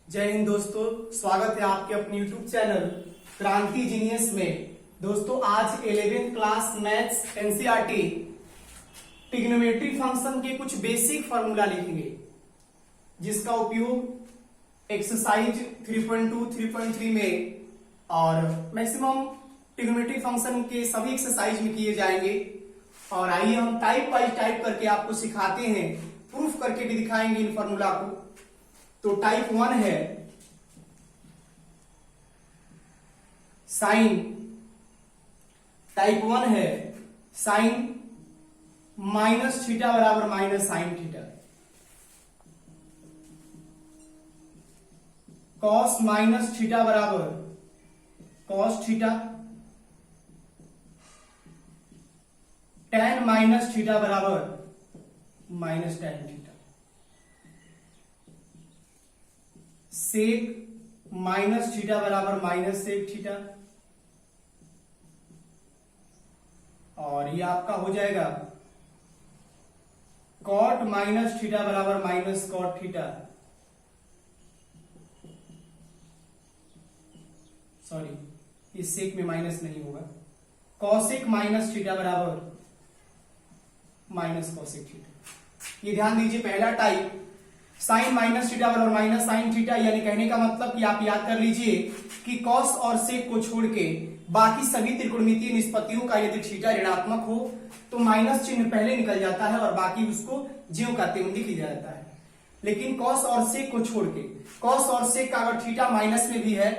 जय हिंद दोस्तों, स्वागत है आपके अपने YouTube चैनल क्रांति जीनियस में। दोस्तों आज 11th class maths NCERT trigonometry function के कुछ बेसिक फार्मूला लिखेंगे, जिसका उपयोग एक्सरसाइज 3.2, 3.3 में और मैक्सिमम ट्रिग्नोमेट्री फंक्शन के सभी एक्सरसाइज में किए जाएंगे। और आइए हम टाइप वाइज टाइप करके आपको सिखाते हैं, प्रूफ करके भी दिखाएंगे इन फार्मूला को। तो टाइप 1 है साइन, टाइप 1 है साइन माइनस थीटा बराबर minus sine theta, cos minus theta बराबर cos theta, tan minus theta बराबर minus tan theta, sec minus theta बराबर माइनस सेक थीटा, और ये आपका हो जाएगा कॉट माइनस थीटा बराबर माइनस कॉट थीटा, सॉरी इस सेक में माइनस नहीं होगा, कॉसेक माइनस थीटा बराबर माइनस कॉसेक थीटा। ये ध्यान दीजिए, पहला टाइप साइन माइनस थीटा बराबर माइनस साइन थीटा, यानी कहने का मतलब कि आप याद कर लीजिए कि कॉस और सेक को छोड़ के बाकी सभी त्रिकोणमितीय निष्पत्तियों का यदि थीटा ऋणात्मक हो तो माइनस चिन्ह पहले निकल जाता है और बाकी उसको ज्यों का त्यों लिख दिया जाता है। लेकिन कॉस और सेक को छोड़ के, कॉस और सेक का अगर थीटा माइनस में भी है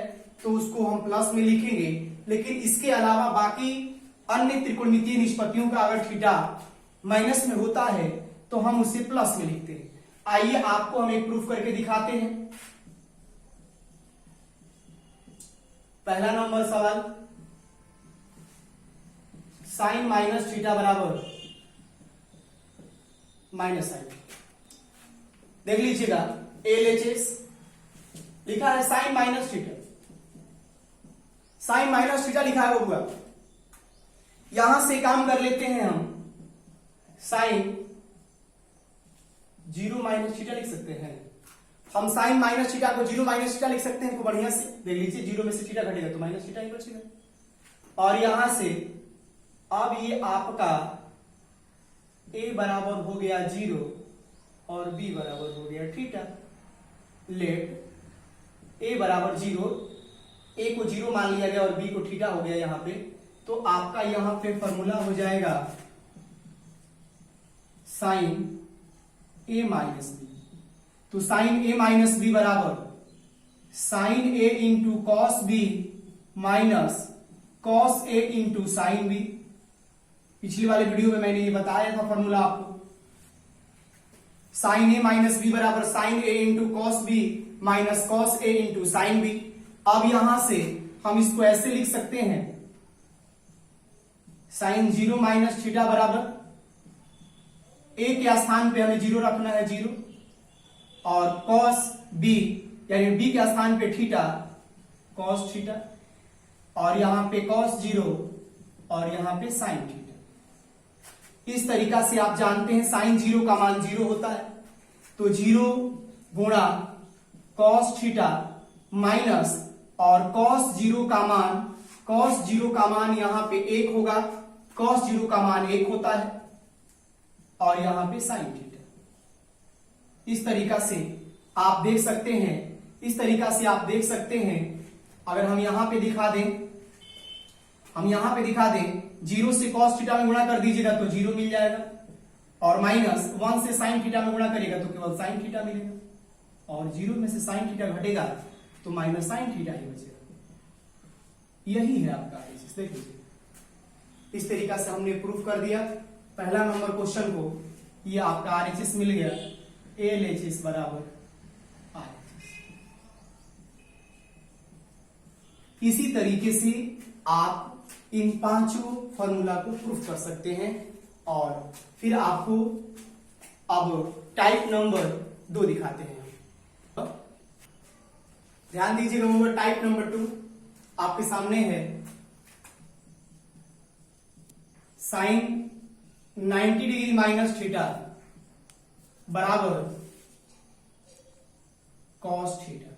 तो उसको हम प्लस में लिखेंगे, लेकिन इसके अलावा बाकी अन्य त्रिकोणमितीय निष्पत्तियों का अगर थीटा माइनस में होता है तो हम उसे प्लस में लिखते हैं। आइए आपको हम एक प्रूफ करके दिखाते हैं। पहला नंबर सवाल, साइन माइनस थीटा बराबर माइनस साइन। देख लीजिएगा, एलएचएस लिखा है sine minus theta, sine minus theta लिखा है बबुआ। यहां से काम कर लेते हैं हम, साइन जीरो माइनस थीटा लिख सकते हैं। हम साइन माइनस थीटा को जीरो माइनस थीटा लिख सकते हैं, तो बढ़िया से देख लीजिए, जीरो में से थीटा घटेगा तो माइनस थीटा ही बचेगा। और यहां से अब ये आपका a बराबर हो गया जीरो और b बराबर हो गया थीटा। लेट a बराबर जीरो, a को जीरो मान लिया गया और b को थीटा हो गया यहां पे, तो आपका यहां पे फॉर्मूला हो जाएगा साइन a माइनस बी। तो साइन a माइनस बी बराबर sine a into cos B minus cos a into sine b. पिछली वाले वीडियो में मैंने ये बताया था फॉर्मूला आपको। साइन a माइनस बी बराबर sine a into cos B minus cos a into sine b. अब यहां से हम इसको ऐसे लिख सकते हैं, साइन जीरो माइनस थीटा बराबर a के स्थान पे हमें जीरो रखना है, जीरो, और कॉस b यानी b के स्थान पे थीटा, कॉस थीटा, और यहां पे कॉस जीरो और यहां पे साइन थीटा। इस तरीका से आप जानते हैं साइन जीरो का मान जीरो होता है, तो जीरो गुणा कॉस थीटा माइनस और कॉस जीरो का मान यहां पे एक होगा, कॉस जीरो का मान एक होता है, और यहां पे साइन थीटा। इस तरीका से आप देख सकते हैं, अगर हम यहां पे दिखा दें, जीरो से कॉस थीटा में गुणा कर दीजिएगा तो जीरो मिल जाएगा, और माइनस वन से साइन थीटा में गुणा करेगा तो केवल साइन थीटा मिलेगा, और जीरो में से साइन थीटा घटेगा तो माइनस साइन थीटा ही बचेगा। यही है आपका आरएचएस। देख लीजिए, इस तरीका से हमने प्रूफ कर दिया पहला नंबर क्वेश्चन को। ये आपका आरएचएस मिल गया, एलएचएस बराबर आरएचएस। इसी तरीके से आप इन पांचों फॉर्मूला को प्रूफ कर सकते हैं। और फिर आपको अब टाइप नंबर 2 दिखाते हैं। ध्यान दीजिएगा, टाइप नंबर 2 आपके सामने है। साइन 90 डिग्री माइनस थीटा बराबर cos theta.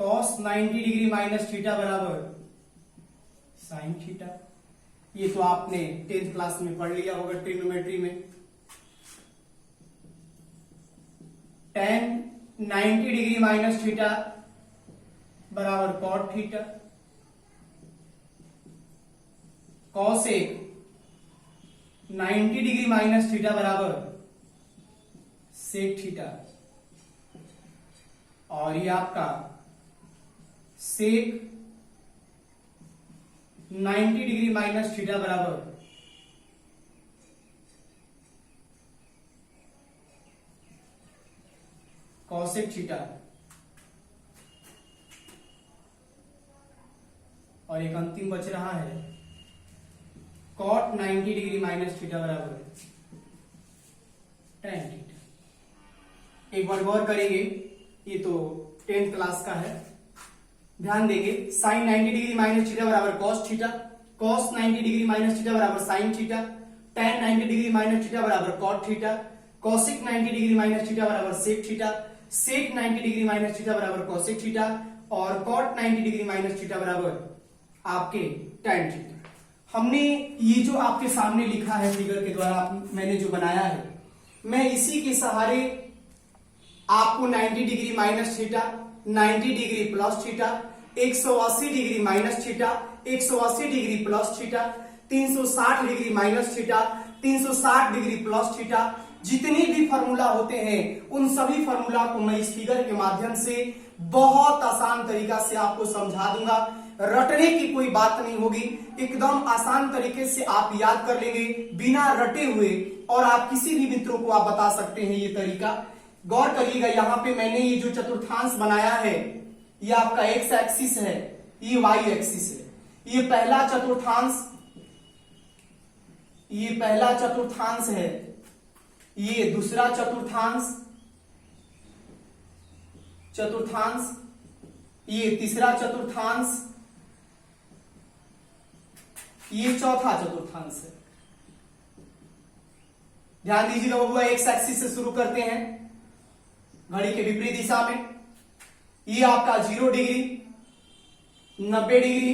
cos 90 degree minus theta बराबर साइन थीटा। ये तो आपने 10th क्लास में पढ़ लिया होगा ट्रिग्नोमेट्री में। tan 90 डिग्री माइनस थीटा बराबर cot theta. cosec 90 degree minus theta बराबर sec थीटा। और ये आपका sec 90 डिग्री माइनस थीटा बराबर cosec थीटा। और एक अंतिम बच रहा है cot 90 डिग्री माइनस थीटा बराबर tan थीटा। एक बार गौर करेंगे, ये तो 10th क्लास का है, ध्यान देंगे। sin 90 डिग्री माइनस थीटा बराबर cos theta, cos 90 degree minus theta बराबर sin theta, tan 90 degree minus theta बराबर cot theta, cosec 90 degree minus theta बराबर sec theta, sec 90 degree minus theta बराबर cosec थीटा और cot 90 डिग्री माइनस थीटा बराबर आपके tan theta. हमने ये जो आपके सामने लिखा है फिगर के द्वारा मैंने जो बनाया है, मैं इसी के सहारे आपको 90 degree minus theta, 90 degree plus theta, 180 degree minus theta, 180 degree plus theta, 360 degree minus theta, 360 degree plus theta, जितने भी फॉर्मूला होते हैं उन सभी फॉर्मूला को मैं इस फिगर के माध्यम से बहुत आसान तरीका से आपको समझा दूंगा। रटने की कोई बात नहीं होगी, एकदम आसान तरीके से आप याद कर लेंगे बिना रटे हुए, और आप किसी भी मित्रों को आप बता सकते हैं ये तरीका। गौर करिएगा, यहाँ पे मैंने ये जो चतुर्थांश बनाया है ये आपका एक्स एक्सिस है, ये वाई एक्सिस है। ये पहला चतुर्थांश है, ये दूसरा चतुर्थांश, ये तीसरा चतुर्थांश, ये चौथा चतुर्थांश है। ध्यान दीजिएगा बबुआ, एक्स एक्सिस से शुरू करते हैं घड़ी के विपरीत दिशा में। ये आपका 0 डिग्री, 90 डिग्री,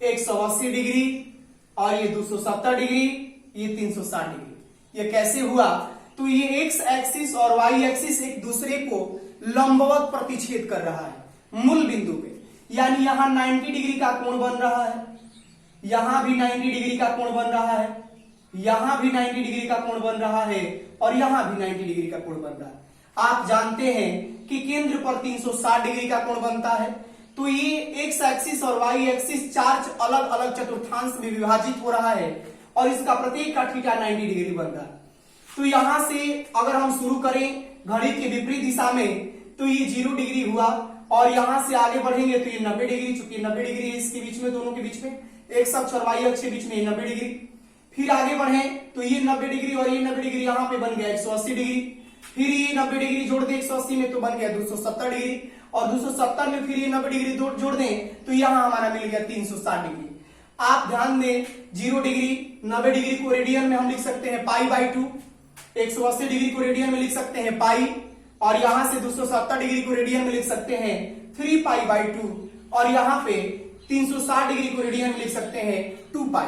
180 डिग्री और ये 270 डिग्री, ये 360 डिग्री। ये कैसे हुआ? तो ये एक्स एक्सिस और वाई एक्सिस एक दूसरे को लंबवत प्रतिच्छेद कर रहा है मूल बिंदु पे, यानी यहां 90 डिग्री का कोण बन रहा है, यहां भी 90 डिग्री का कोण बन रहा है, यहां भी 90 डिग्री का कोण बन रहा है और यहां भी 90 डिग्री का कोण बन रहा है। आप जानते हैं कि केंद्र पर 360 डिग्री का कोण बनता है। तो ये एक्स एक्सिस और वाई एक्सिस चार अलग अलग चतुर्थांश में विभाजित हो रहा है और इसका प्रत्येक का थीटा 90 डिग्री बन रहा है। तो यहां से अगर हम शुरू करें घड़ी के विपरीत दिशा में तो ये 0 डिग्री हुआ और यहां से आगे बढ़ेंगे तो ये 90 डिग्री, चूंकि 90 डिग्री है इसके बीच में, दोनों के बीच में एक्स अक्ष और वाई अक्ष के बीच में 90 डिग्री। फिर आगे बढ़े तो ये 90 डिग्री और ये 90 डिग्री यहां पे बन गया 180 डिग्री। फिर ये 90 डिग्री जोड़ दें 180 में तो बन गया 270 डिग्री और 270 में फिर ये 90 डिग्री जोड़ दें तो यहां हमारा मिल गया 360 डिग्री। आप ध्यान दें 0 डिग्री 90 डिग्री को रेडियन में हम लिख सकते हैं π/2, 180 डिग्री को रेडियन में लिख सकते हैं पाई और यहां से 270 डिग्री को रेडियन में लिख सकते हैं 3π/2 और यहां पे 360 डिग्री को रेडियन में लिख सकते हैं 2π।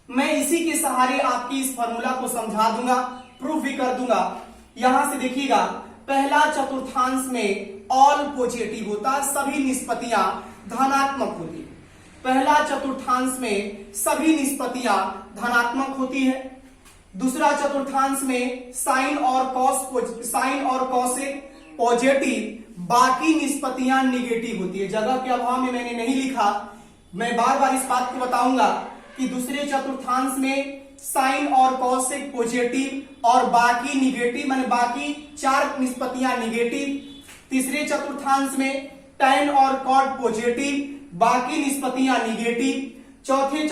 मैं इसी के सहारे आपकी इस फॉर्मूला को समझा दूंगा, प्रूफ भी कर दूंगा। यहां से देखिएगा पहला चतुर्थांश में ऑल पॉजिटिव होता है, सभी निष्पत्तियां धनात्मक होती है। पहला चतुर्थांश में सभी निष्पत्तियां धनात्मक होती है। दूसरा चतुर्थांश में साइन और कॉसेक पॉजिटिव, बाकी निष्पत्तियां निगेटिव होती है। जगह के अभाव में मैंने नहीं लिखा, मैं बार बार इस बात को बताऊंगा कि दूसरे चतुर्थांश में साइन और कॉसेक पॉजिटिव और बाकी निगेटिव, माने बाकी चार निष्पत्तियां निगेटिव। तीसरे चतुर्थांश में टैन और कॉट पॉजिटिव, बाकी निष्पत्तियां निगेटिव। चौथे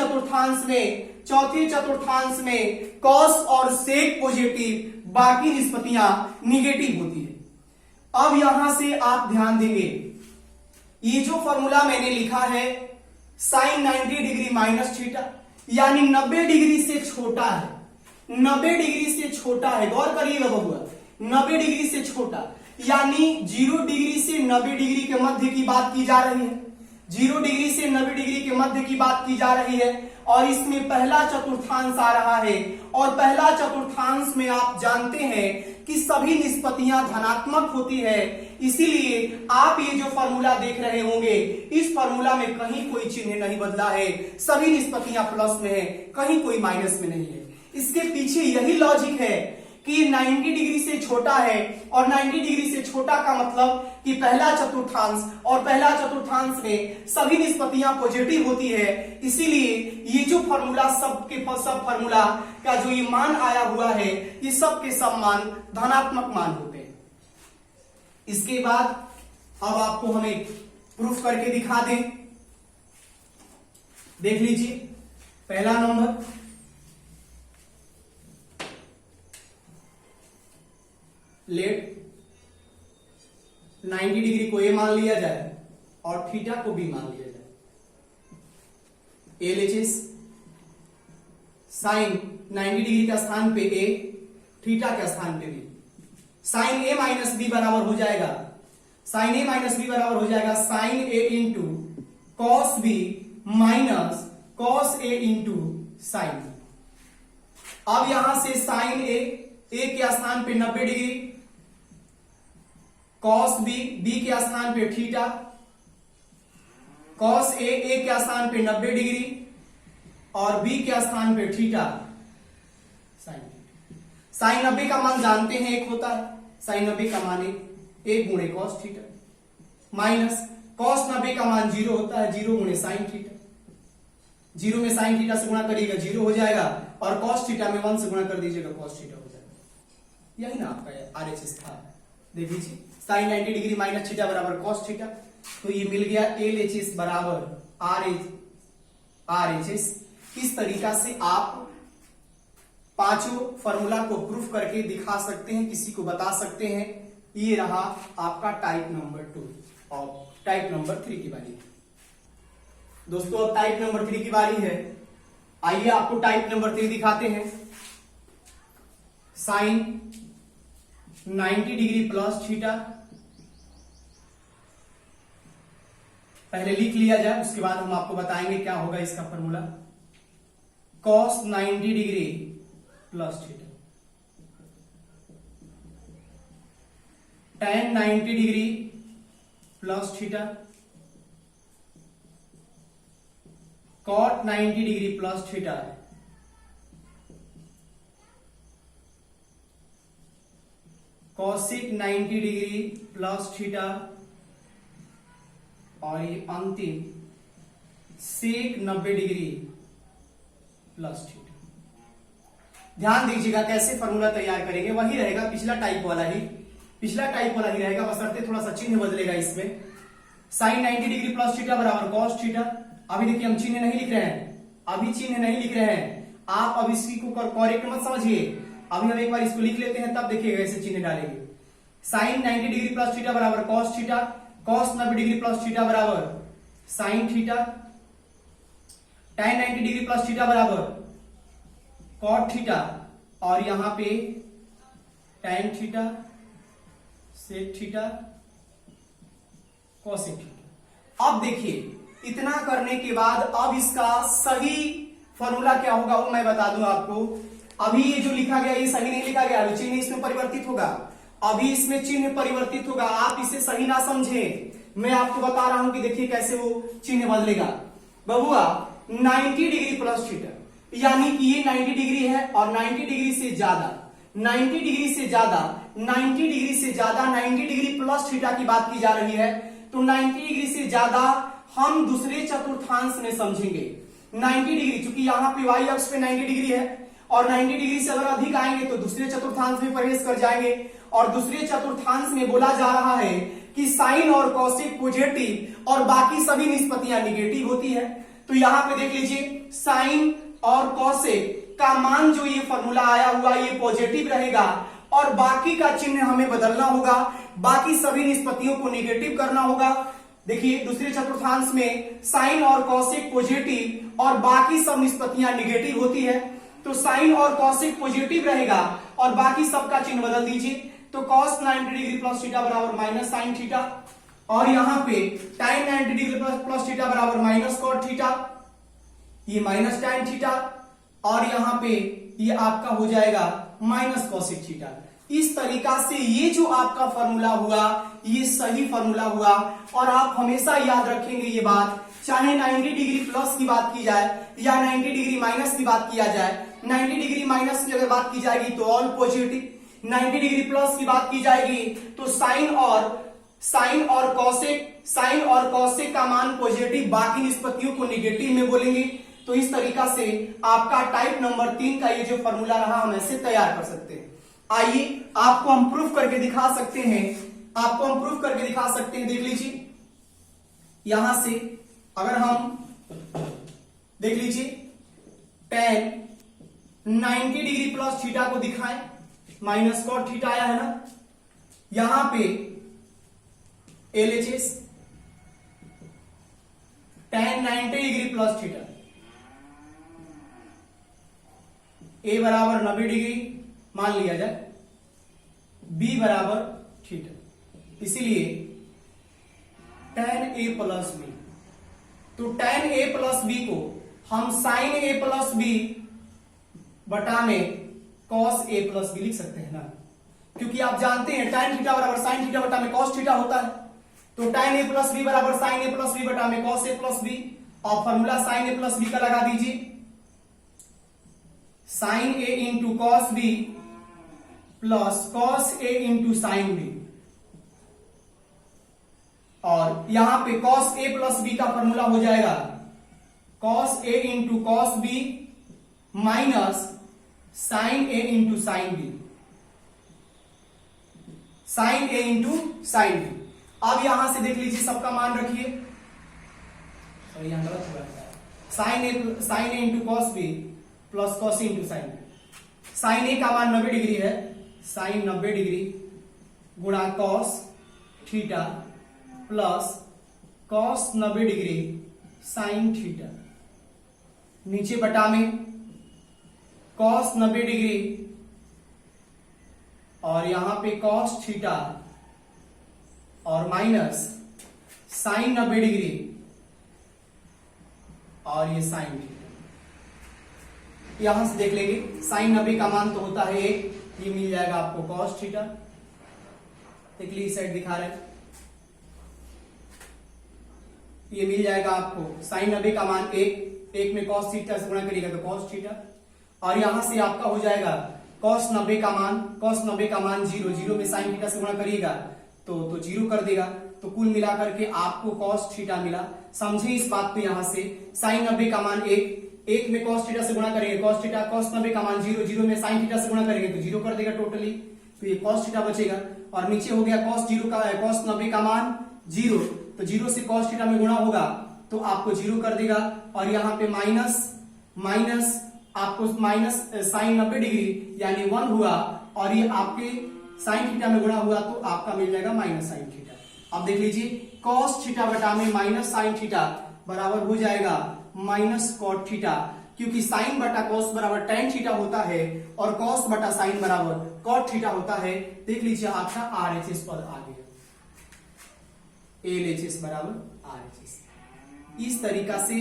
चतुर्थांश में कॉस और सेक पॉजिटिव, बाकी निष्पत्तियां निगेटिव होती है। अब यहां से आप ध्यान देंगे, ये जो फॉर्मूला मैंने लिखा है साइन 90 डिग्री माइनस थीटा, यानी 90 डिग्री से छोटा है, 90 डिग्री से छोटा है। गौर करिएगा बबुआ, 90 डिग्री से छोटा, यानी 0 डिग्री से 90 डिग्री के मध्य की बात की जा रही है। 0 डिग्री से 90 डिग्री के मध्य की बात की जा रही है और इसमें पहला चतुर्थांश आ रहा है। और पहला चतुर्थांश में आप जानते हैं कि सभी निष्पत्तियां धनात्मक होती है, इसीलिए आप ये जो फॉर्मूला देख रहे होंगे, इस फॉर्मूला में कहीं कोई चिन्ह नहीं बदला है, सभी निष्पत्तियां प्लस में है, कहीं कोई माइनस में नहीं है। इसके पीछे यही लॉजिक है कि 90 डिग्री से छोटा है और 90 डिग्री से छोटा का मतलब कि पहला चतुर्थांश, और पहला चतुर्थांश में सभी निष्पत्तियां पॉजिटिव होती है, इसीलिए ये जो फॉर्मूला सब फॉर्मूला का जो ये मान आया हुआ है, ये सब के सब मान धनात्मक मान होते हैं। इसके बाद अब आपको हम एक प्रूफ करके दिखा दें। देख लीजिए पहला नंबर, लेट 90 डिग्री को ए मान लिया जाए और थीटा को बी मान लिया जाए। LHS साइन 90 डिग्री का स्थान पे ए, थीटा के स्थान पे बी। साइन ए माइनस बी बराबर हो जाएगा, साइन ए माइनस बी बराबर हो जाएगा sine A into cos B minus cos A into sine. अब यहां से साइन ए के स्थान पे 90 डिग्री, कॉस बी के स्थान पे थीटा, कॉस ए के स्थान पे 90 डिग्री और बी के स्थान पे थीटा साइन। साइन 90 का मान जानते हैं एक होता है, साइन 90 का मान 1 गुणे कॉस थीटा, माइनस कॉस 90 का मान 0 होता है, 0 गुणे साइन थीटा। 0 में साइन थीटा से गुणा करिएगा 0 हो जाएगा और कॉस थीटा में 1 से गुणा कर दीजिएगा कॉस थीटा हो जाएगा। यही ना आपका RHS था। देख लीजिए साइन 90 डिग्री माइनस थीटा बराबर कॉस थीटा, तो ये मिल गया LHS बराबर RHS। इस तरीका से आप पांचों फॉर्मूला को प्रूफ करके दिखा सकते हैं, किसी को बता सकते हैं। ये रहा आपका टाइप नंबर 2 और टाइप नंबर 3 की बारी। दोस्तों अब टाइप नंबर 3 की बारी है। आइए आपको टाइप नंबर 3 दिखाते हैं। साइन 90 डिग्री प्लस थीटा, पहले लिख लिया जाए, उसके बाद हम आपको बताएंगे क्या होगा इसका formula. Cos 90 degree plus theta, tan 90 degree plus theta, cot 90 degree plus theta, cosec 90 degree plus theta और ये अंतिम सेक 90 डिग्री प्लस थीटा। ध्यान दीजिएगा कैसे फॉर्मूला तैयार करेंगे, वही रहेगा पिछला टाइप वाला ही रहेगा, बशर्ते थोड़ा सा चिन्ह बदलेगा इसमें। साइन 90 डिग्री प्लस थीटा बराबर कॉस थीटा। अभी देखिए हम चिन्ह नहीं लिख रहे हैं, आप अब इसी को करेक्ट मत समझिए। अभी हम एक बार इसको लिख लेते हैं, तब देखिएगा ऐसे चिन्ह डालेंगे। साइन 90 डिग्री प्लस थीटा बराबर cos theta, cos 90 degree plus theta बराबर sine theta, tan 90 degree plus theta बराबर कॉट थीटा और यहां पे tan theta sec theta cosec theta. अब देखिए इतना करने के बाद अब इसका सही फॉर्मूला क्या होगा वो मैं बता दूं आपको। अभी ये जो लिखा गया ये सही नहीं लिखा गया, अभी चिन्ह इसमें परिवर्तित होगा, अभी इसमें चिन्ह परिवर्तित होगा। आप इसे सही ना समझे, मैं आपको बता रहा हूं कि देखिए कैसे वो चिन्ह बदलेगा। बबुआ 90 डिग्री प्लस थीटा, यानी कि ये 90 डिग्री है और 90 डिग्री से ज्यादा 90 डिग्री प्लस थीटा की बात की जा रही है, तो 90 डिग्री से ज्यादा हम दूसरे चतुर्थांश में समझेंगे। 90 डिग्री चूंकि यहाँ पे y अक्ष पे 90 डिग्री है और 90 डिग्री से अगर अधिक आएंगे तो दूसरे चतुर्थांश में प्रवेश कर जाएंगे। और दूसरे चतुर्थांश में बोला जा रहा है कि साइन और कॉसेक पॉजिटिव और बाकी सभी निष्पत्तियां निगेटिव होती है। तो यहां पे देख लीजिए साइन और कॉसेक का मान जो ये फॉर्मूला आया हुआ ये पॉजिटिव रहेगा और बाकी का चिन्ह हमें बदलना होगा, बाकी सभी निष्पत्तियों को निगेटिव करना होगा। देखिए दूसरे चतुर्थांश में साइन और कॉसेक पॉजिटिव और बाकी सब निष्पत्तियां निगेटिव होती है, तो साइन और कॉसेक पॉजिटिव रहेगा और बाकी सबका चिन्ह बदल दीजिए। तो cos 90 डिग्री प्लस थीटा बराबर माइनस साइन थीटा, और यहां पे tan 90 डिग्री प्लस थीटा बराबर माइनस कॉट थीटा, ये माइनस tan थीटा, और यहां पे ये आपका हो जाएगा माइनस कोसेक थीटा। इस तरीका से ये जो आपका फॉर्मूला हुआ ये सही फॉर्मूला हुआ। और आप हमेशा याद रखेंगे ये बात, चाहे 90 डिग्री प्लस की बात की जाए या 90 डिग्री माइनस की बात किया जाए, 90 डिग्री माइनस की अगर बात की जाएगी तो ऑल पॉजिटिव, 90 डिग्री प्लस की बात की जाएगी तो साइन और कॉसेक का मान पॉजिटिव, बाकी निष्पत्तियों को निगेटिव में बोलेंगे। तो इस तरीका से आपका टाइप नंबर 3 का ये जो फॉर्मूला रहा हम ऐसे तैयार कर सकते हैं। आइए आपको हम प्रूफ करके दिखा सकते हैं, देख लीजिए यहां से अगर हम देख लीजिए tan 90 डिग्री प्लस थीटा को दिखाएं, माइनस कॉट थीटा आया है ना, यहां पे LHS tan 90 degree plus theta, A बराबर 90 डिग्री मान लिया जाए, B बराबर थीटा, इसीलिए tan A प्लस B, तो tan A प्लस B को हम sin A प्लस B बटा में cos A प्लस B लिख सकते हैं ना, क्योंकि आप जानते हैं tan थीटा बराबर sin थीटा बटा में cos थीटा होता है। तो tan A प्लस B बराबर sin A प्लस B बटा में cos A प्लस B, और formula sin A plus B का लगा दीजिए, sin A into cos B plus cos A into sin B, और यहां पे cos A प्लस B का फॉर्मूला हो जाएगा cos A into cos B minus sin A into sin B, sin A into sin B। अब यहां से देख लीजिए सबका मान रखिए, सॉरी यहां गलत हो रहा है, sin A into cos B plus cos A into sin B। sin A का मान 90 डिग्री है, sin 90 डिग्री गुणा cos theta plus cos 90 degree sin theta, नीचे बटा में cos 90 डिग्री और यहां पे cos थीटा और माइनस sin 90 डिग्री और ये sin थीटा। यहां से देख लेंगे sin 90 का मान तो होता है 1, ये मिल जाएगा आपको cos थीटा, देख लीजिए साइड दिखा रहे हैं, ये मिल जाएगा आपको sin 90 का मान 1 में cos थीटा से गुणा करिएगा तो cos थीटा, और यहां से आपका हो जाएगा cos 90 का मान 0 में sin थीटा से गुणा करिएगा तो 0 कर देगा, तो कुल मिलाकर के आपको cos थीटा मिला। समझे इस बात को, यहां से sin 90 का मान 1 में cos थीटा से गुणा करेंगे cos थीटा, cos 90 का मान 0 में sin थीटा से गुणा करेंगे तो 0 कर देगा टोटली, तो ये cos थीटा बचेगा, और नीचे हो गया cos 90 का मान 0, तो 0 से cos थीटा में गुणा होगा तो आपको 0 कर देगा, और यहाँ पे माइनस आपको माइनस sin 90 डिग्री यानी 1 हुआ, और ये आपके sin थीटा में गुणा हुआ तो आपका मिल जाएगा माइनस sin थीटा। अब देख लीजिए cos थीटा बटा में माइनस sin थीटा बराबर हो जाएगा माइनस cot थीटा, क्योंकि sin बटा cos बराबर tan थीटा होता है और cos बटा sin बराबर cot थीटा होता है। देख लीजिए आपका RHS पद आ गया, LHS बराबर RHS। इस तरीका से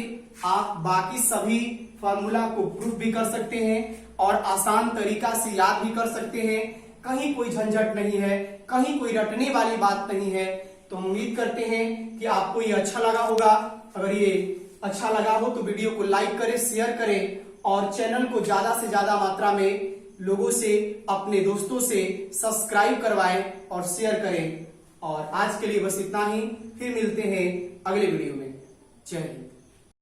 आप बाकी सभी फॉर्मूला को प्रूफ भी कर सकते हैं और आसान तरीका से याद भी कर सकते हैं, कहीं कोई झंझट नहीं है, कहीं कोई रटने वाली बात नहीं है। तो उम्मीद करते हैं कि आपको ये अच्छा लगा होगा। अगर ये अच्छा लगा हो तो वीडियो को लाइक करें, शेयर करें और चैनल को ज्यादा से ज्यादा मात्रा में लोगों से, अपने दोस्तों से सब्सक्राइब करवाएं और शेयर करें। और आज के लिए बस इतना ही, फिर मिलते हैं अगले वीडियो में। जय हिंद।